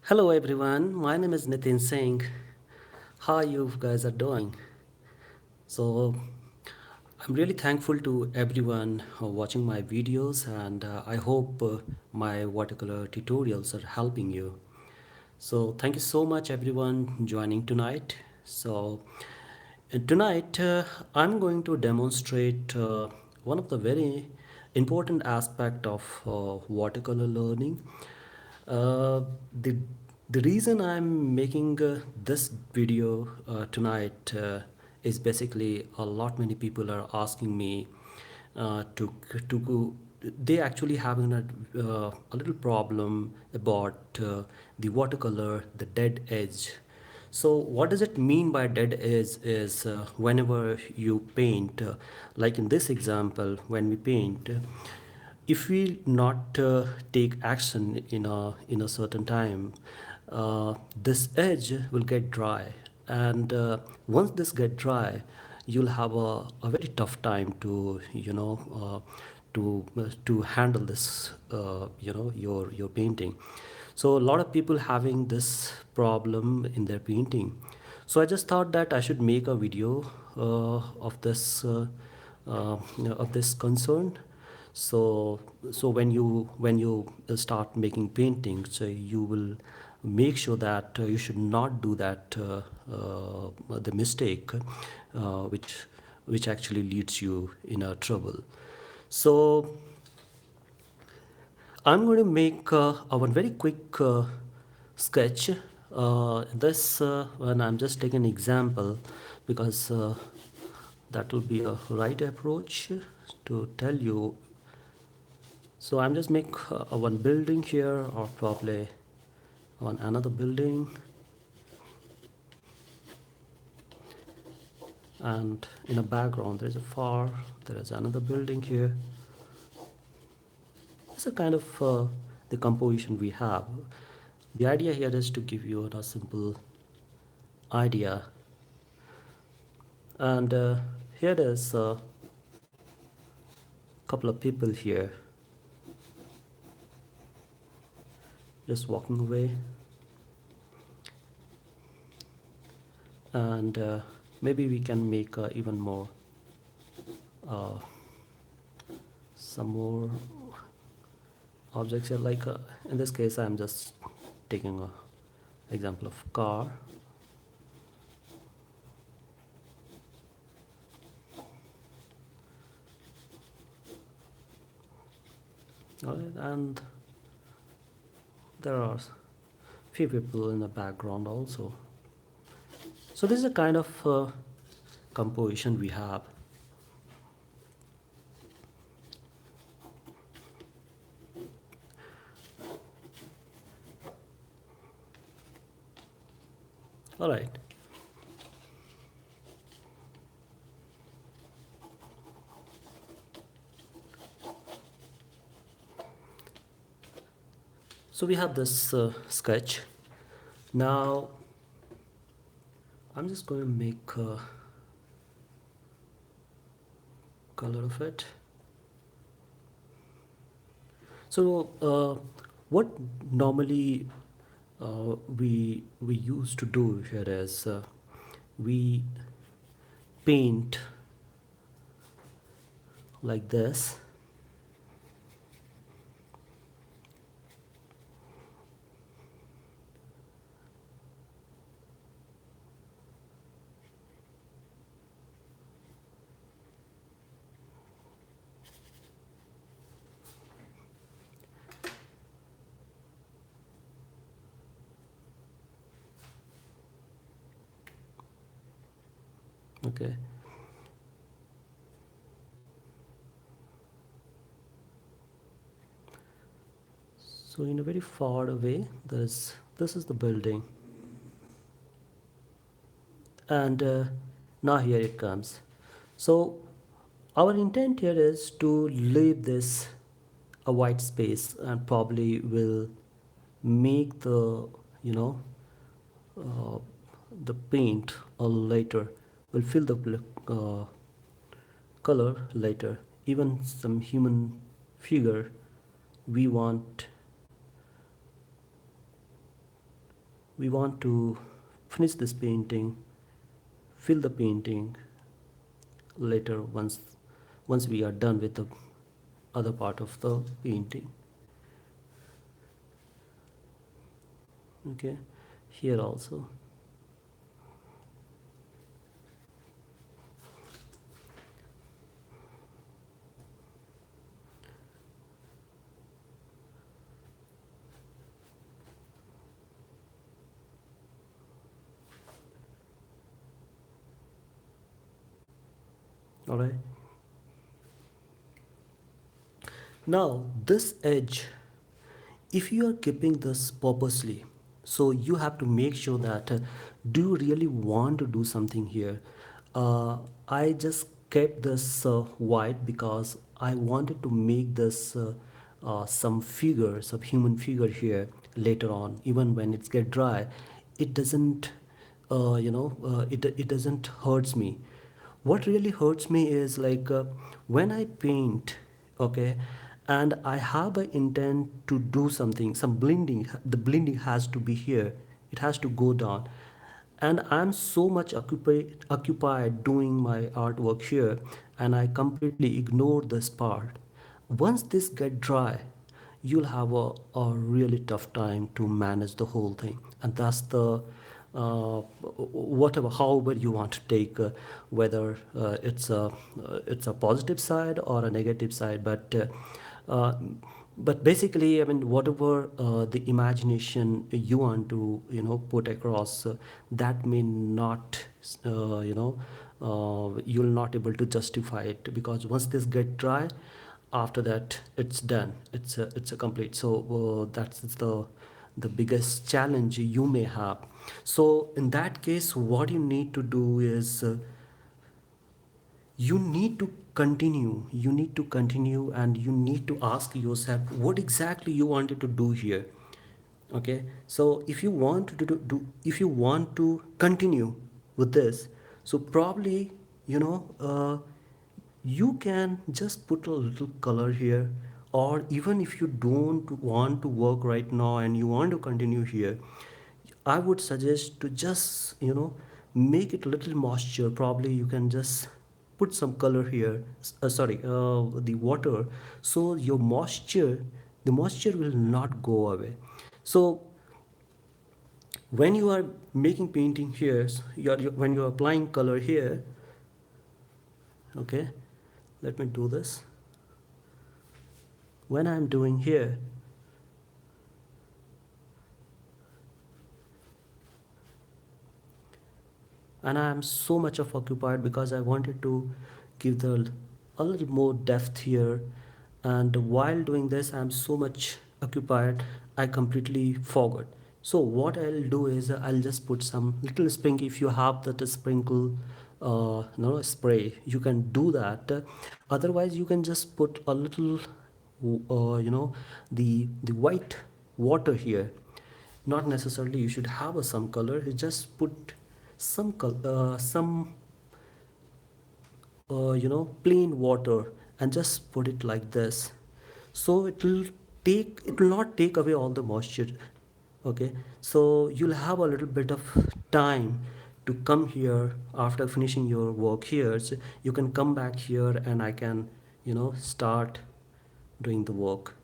Hello everyone, my name is Nitin Singh. How you guys are doing? So I'm really thankful to everyone watching my videos and I hope my watercolor tutorials are helping you. So thank you so much everyone joining tonight. So tonight I'm going to demonstrate one of the very important aspect of watercolor learning. uh, the the reason I'm making this video tonight is basically a lot many people are asking me to go. They actually having a little problem about the watercolor, the dead edge. So what does it mean by dead edge is whenever you paint, like in this example, when we paint, if we not take action in a certain time, this edge will get dry, and once this get dry, you'll have a very tough time to to handle this your painting. So a lot of people having this problem in their painting. So I just thought that I should make a video of this concern. So when you start making paintings, you will make sure that you should not do that the mistake which actually leads you in a trouble. So I'm going to make a one very quick sketch. This and I'm just taking an example because that will be a right approach to tell you. So I'm just make one building here, or probably on another building, and in the background there is a far, there is another building here. It's a kind of the composition we have. The idea here is to give you a simple idea, and here there's a couple of people here just walking away, and maybe we can make even more uh, some more objects here, like in this case I'm just taking a example of car. All right, and there are few people in the background also. So this is a kind of composition we have. All right. So we have this sketch. Now I'm just going to make a color of it. So what normally we used to do here is we paint like this. Okay. So in a very far away, this is the building, and now here it comes. So our intent here is to leave this a white space, and probably will make you know uh, the paint later, will fill the uh, color later. Even some human figure we want we want to finish this painting, fill the painting later once we are done with the other part of the painting. Okay, here also. All right, now this edge, if you are keeping this purposely, so you have to make sure that do you really want to do something here. I just kept this white because I wanted to make this some figure, some human figure here later on. Even when it's get dry, it doesn't it doesn't hurts me. What really hurts me is like when I paint, okay, and I have an intent to do something, some blending, the blending has to be here, it has to go down, and I'm so much occupied doing my artwork here, and I completely ignore this part. Once this get dry, you'll have a really tough time to manage the whole thing, and that's the whatever, however you want to take, whether it's a positive side or a negative side, uh, but basically, I mean, whatever the imagination you want to put across, that may not you'll not able to justify it, because once this get dry, after that it's done, it's a complete. So that's the biggest challenge you may have. So in that case, what you need to do is you need to continue, and you need to ask yourself what exactly you wanted to do here. Okay, so if you want to if you want to continue with this, so probably you can just put a little color here, or even if you don't want to work right now and you want to continue here, I would suggest to just make it a little moisture. Probably you can just put some color here, sorry, the water, so your moisture, the moisture will not go away. So when you are making painting here, when you are applying color here, okay, let me do this. When I'm doing here, and I'm so much of occupied because I wanted to give the a little more depth here, and while doing this I'm so much occupied, I completely forgot. So what I'll do is I'll just put some little sprinkle. If you have that sprinkle no spray, you can do that. Otherwise you can just put a little the white water here. Not necessarily you should have some color, you just put some plain water, and just put it like this. So it will not take away all the moisture. Okay, so you'll have a little bit of time to come here after finishing your work here. So you can come back here, and I can start doing the work.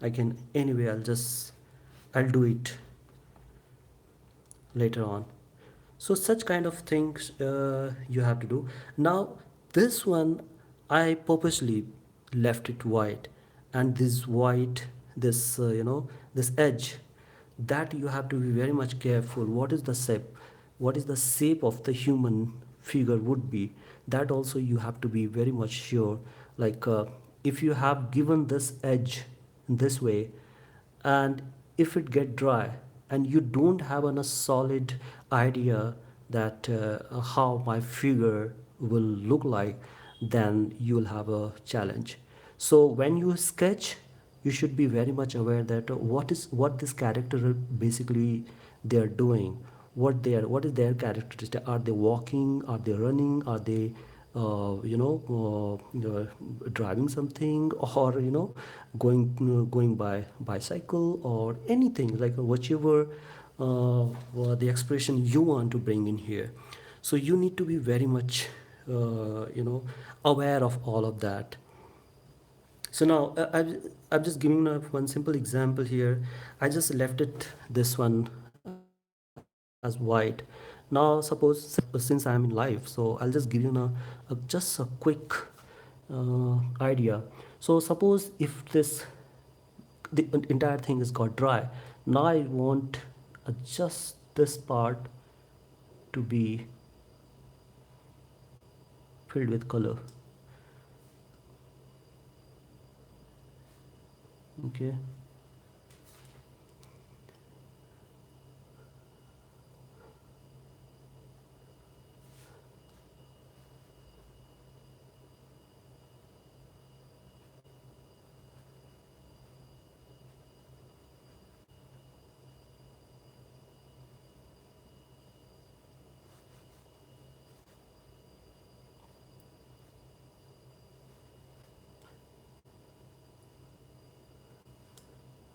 I can anyway, I'll do it later on. So such kind of things you have to do. Now this one I purposely left it white, and this white, this this edge, that you have to be very much careful. What is the shape of the human figure would be, that also you have to be very much sure. Like if you have given this edge this way, and if it get dry and you don't have a solid idea that how my figure will look like, then you'll have a challenge. So when you sketch, you should be very much aware that what this character basically they are doing, what is their characteristic. Are they walking, are they running, are they driving something, or going by bicycle or anything, like whichever the expression you want to bring in here. So you need to be very much aware of all of that. So now I'm just giving one simple example here. I just left it this one as white. Now suppose, since I'm in live, so I'll just give you just a quick idea. So suppose if this the entire thing is got dry, now I want just this part to be filled with color. Okay.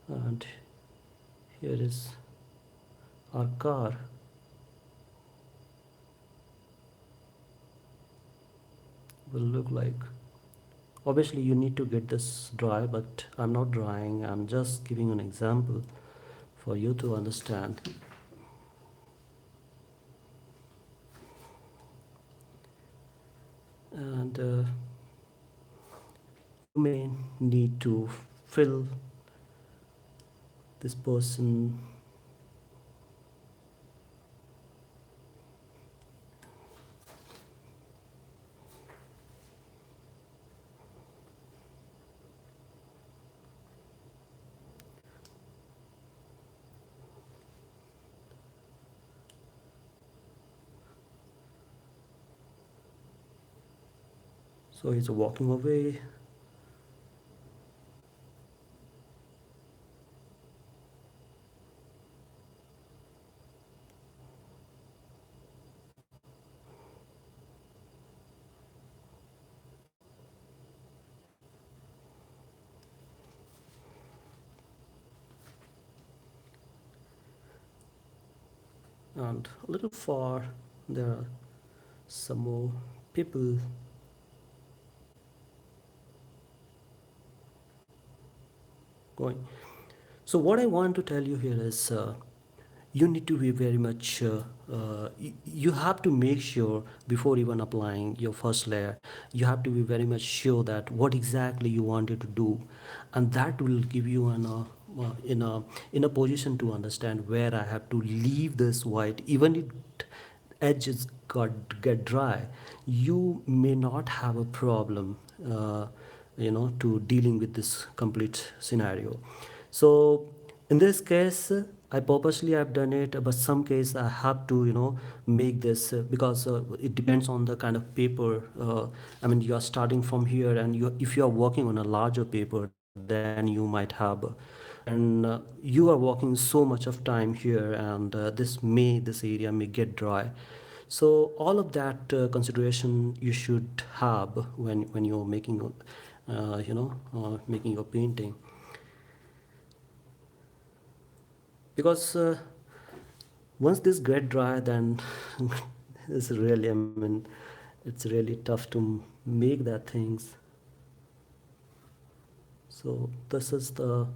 And here is our car. Will look like. Obviously you need to get this dry, but I'm not drying, I'm just giving an example for you to understand. And you may need to fill this person. So he's walking away. And a little far there are some more people going. So what I want to tell you here is you need to be very much you have to make sure before even applying your first layer, you have to be very much sure that what exactly you wanted to do, and that will give you in a position to understand where I have to leave this white. Even it edges get dry, you may not have a problem to dealing with this complete scenario. So in this case, I purposely have done it, but some case I have to make this because it depends on the kind of paper. I mean, you are starting from here, and if you are working on a larger paper, then you might have and you are working so much of time here, and this area may get dry. So all of that consideration you should have when you're making making your painting, because once this get dry, then it's really, I mean, it's really tough to make that things. So this is the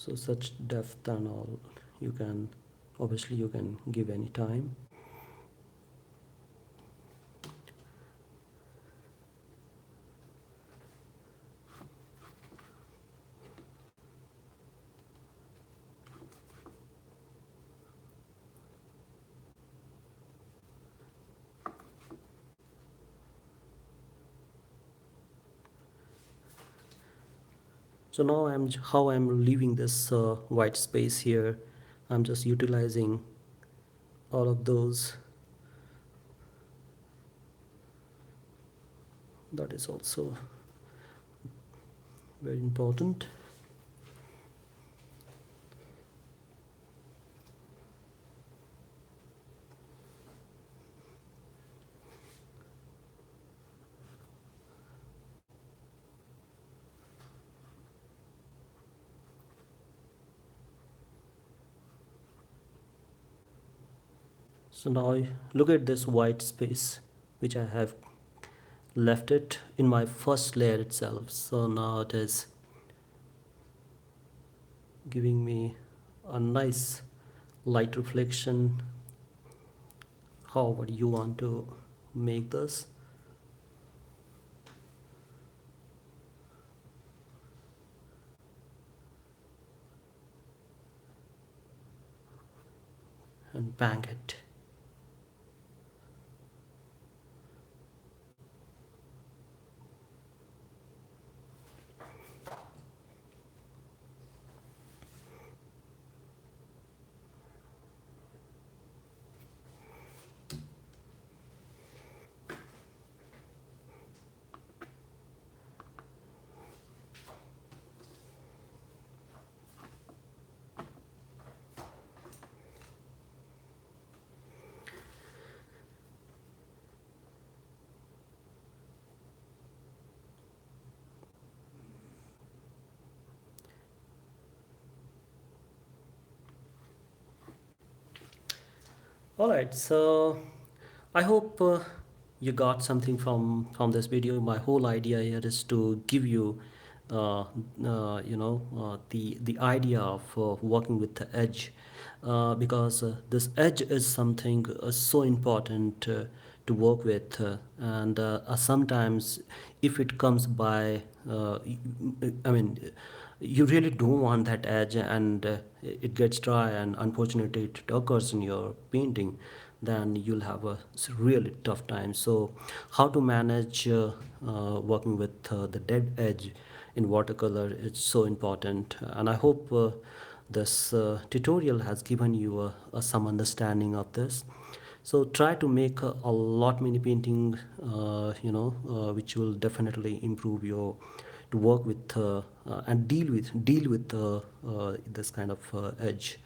so such depth and all you can, obviously you can give any time. So now how I'm leaving this white space here. I'm just utilizing all of those. That is also very important. So now look at this white space which I have left it in my first layer itself. So now it is giving me a nice light reflection. However you want to make this, and bang it. All right, so I hope you got something from this video. My whole idea here is to give you, the idea of working with the edge, because this edge is something so important to work with, and sometimes if it comes by, I mean, you really don't want that edge, and it gets dry, and unfortunately it occurs in your painting, then you'll have a really tough time. So how to manage working with the dead edge in watercolor is so important, and I hope this tutorial has given you some understanding of this. So try to make a lot many painting, which will definitely improve your to work with and deal with this kind of edge.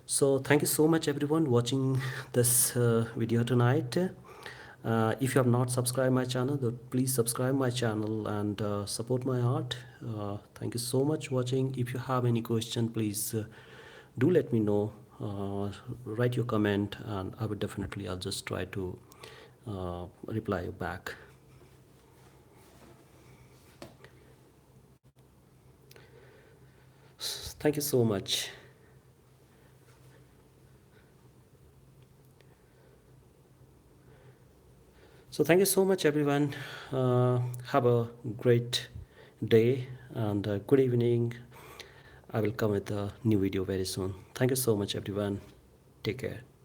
So thank you so much everyone watching this video tonight. If you have not subscribed my channel, then please subscribe my channel and support my art. Thank you so much watching. If you have any question, please do let me know. Write your comment, and I'll just try to reply you back. Thank you so much. So thank you so much, everyone. Have a great day and good evening. I will come with a new video very soon. Thank you so much, everyone. Take care.